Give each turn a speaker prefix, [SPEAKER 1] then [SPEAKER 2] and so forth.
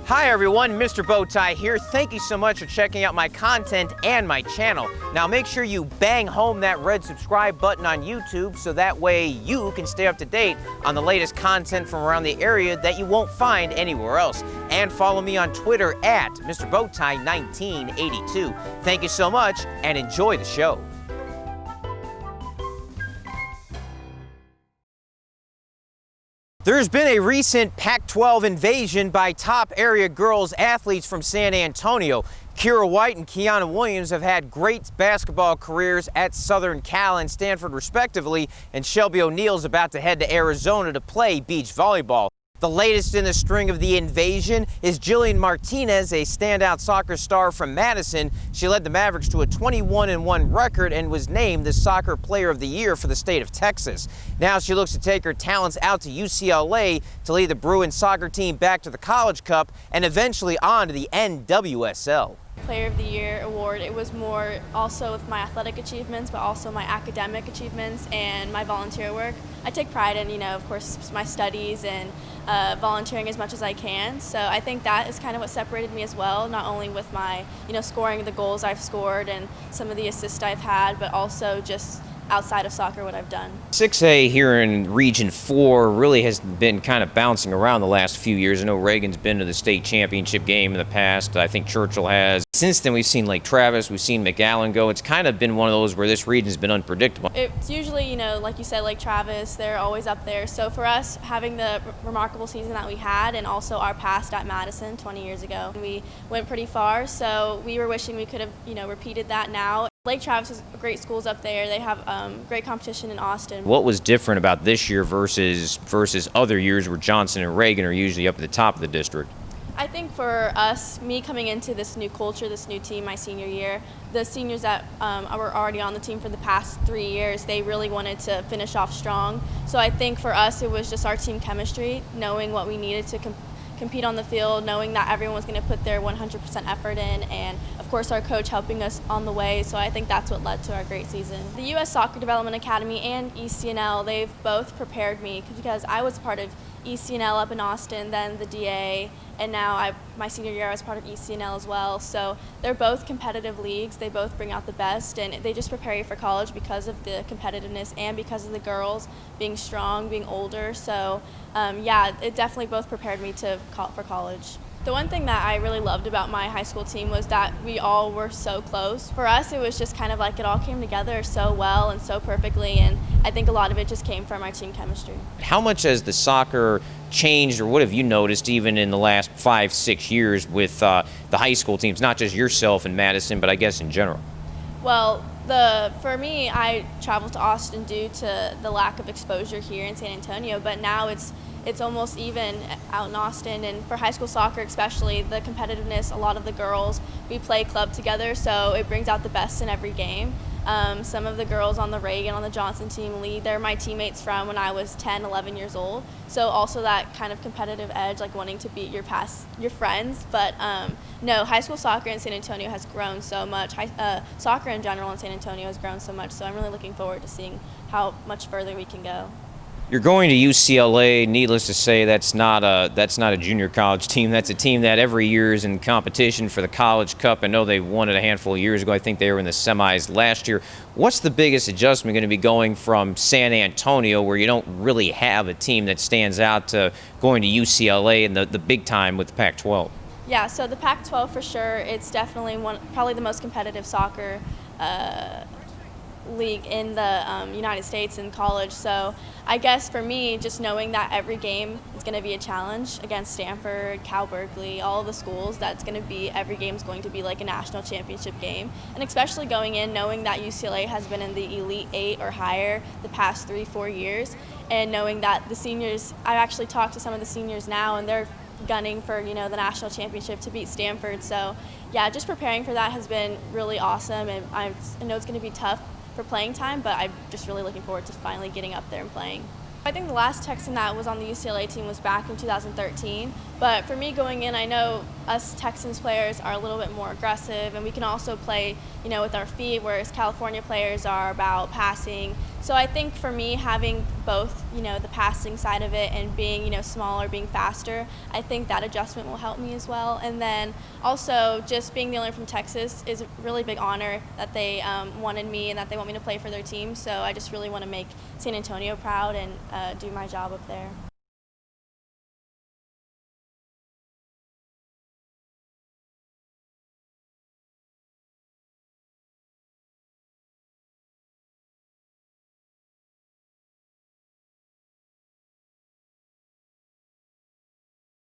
[SPEAKER 1] Hi everyone, Mr. Bowtie here. Thank you so much for checking out my content and my channel. Now make sure you bang home that red subscribe button on YouTube so that way you can stay up to date on the latest content from around the area that you won't find anywhere else. And follow me on Twitter at Mr. Bowtie 1982. Thank you so much and enjoy the show. There's been a recent Pac-12 invasion by top area girls athletes from San Antonio. Kira White and Kiana Williams have had great basketball careers at Southern Cal and Stanford respectively, and Shelby O'Neal's about to head to Arizona to play beach volleyball. The latest in the string of the invasion is Jillian Martinez, a standout soccer star from Madison. She led the Mavericks to a 21-1 record and was named the Soccer Player of the Year for the state of Texas. Now she looks to take her talents out to UCLA to lead the Bruins soccer team back to the College Cup and eventually on to the NWSL.
[SPEAKER 2] Player of the Year award, it was more also with my athletic achievements, but also my academic achievements and my volunteer work. I take pride in, of course, my studies and volunteering as much as I can. So I think that is kind of what separated me as well, not only with my, scoring the goals I've scored and some of the assists I've had, but also just outside of soccer, what I've done. 6A
[SPEAKER 1] here in Region 4 really has been kind of bouncing around the last few years. I know Reagan's been to the state championship game in the past. I think Churchill has. Since then, we've seen Lake Travis, we've seen McAllen go. It's kind of been one of those where this region's been unpredictable.
[SPEAKER 2] It's usually, like you said, Lake Travis, they're always up there. So for us, having the remarkable season that we had and also our past at Madison 20 years ago, we went pretty far. So we were wishing we could have, repeated that now. Lake Travis is great schools up there. They have great competition in Austin.
[SPEAKER 1] What was different about this year versus other years where Johnson and Reagan are usually up at the top of the district?
[SPEAKER 2] I think for us, me coming into this new culture, this new team my senior year, the seniors that were already on the team for the past 3 years, they really wanted to finish off strong. So I think for us, it was just our team chemistry, knowing what we needed to compete on the field, knowing that everyone was going to put their 100% effort in, and of course our coach helping us on the way. So I think that's what led to our great season. The U.S. Soccer Development Academy and ECNL, they've both prepared me because I was part of ECNL up in Austin, then the DA, and now my senior year I was part of ECNL as well. So they're both competitive leagues. They both bring out the best, and they just prepare you for college because of the competitiveness and because of the girls being strong, being older. So yeah, it definitely both prepared me for college. The one thing that I really loved about my high school team was that we all were so close. For us, it was just kind of like it all came together so well and so perfectly, and I think a lot of it just came from our team chemistry. How much has the soccer changed, or what have you noticed even in the last 5-6 years with the high school teams, not just yourself in Madison, but I guess in general? Well, for me, I traveled to Austin due to the lack of exposure here in San Antonio, but now it's almost even out in Austin, and for high school soccer especially, the competitiveness, a lot of the girls, we play club together, so it brings out the best in every game. Some of the girls on the Reagan, on the Johnson team lead, they're my teammates from when I was 10, 11 years old, so also that kind of competitive edge, like wanting to beat your friends, but no, high school soccer in San Antonio has grown so much. Soccer in general in San Antonio has grown so much, so I'm really looking forward to seeing how much further we can go. You're going to UCLA. Needless to say, that's not a junior college team. That's a team that every year is in competition for the College Cup. I know they won it a handful of years ago. I think they were in the semis last year. What's the biggest adjustment going to be going from San Antonio, where you don't really have a team that stands out, to going to UCLA and the big time with the Pac-12? Yeah, so the Pac-12 for sure. It's definitely probably the most competitive soccer league in the United States in college. So I guess for me, just knowing that every game is going to be a challenge against Stanford, Cal Berkeley, all of the schools, every game is going to be like a national championship game. And especially going in knowing that UCLA has been in the Elite 8 or higher the past 3-4 years, and knowing that the seniors, I've actually talked to some of the seniors now, and they're gunning for the national championship to beat Stanford. So yeah, just preparing for that has been really awesome, and I know it's going to be tough for playing time, but I'm just really looking forward to finally getting up there and playing. I think the last Texan that was on the UCLA team was back in 2013, but for me going in, I know us Texans players are a little bit more aggressive, and we can also play, with our feet, whereas California players are about passing, So I think for me, having both, the passing side of it and being, smaller, being faster, I think that adjustment will help me as well. And then also just being the only one from Texas is a really big honor that they wanted me and that they want me to play for their team. So I just really want to make San Antonio proud and do my job up there.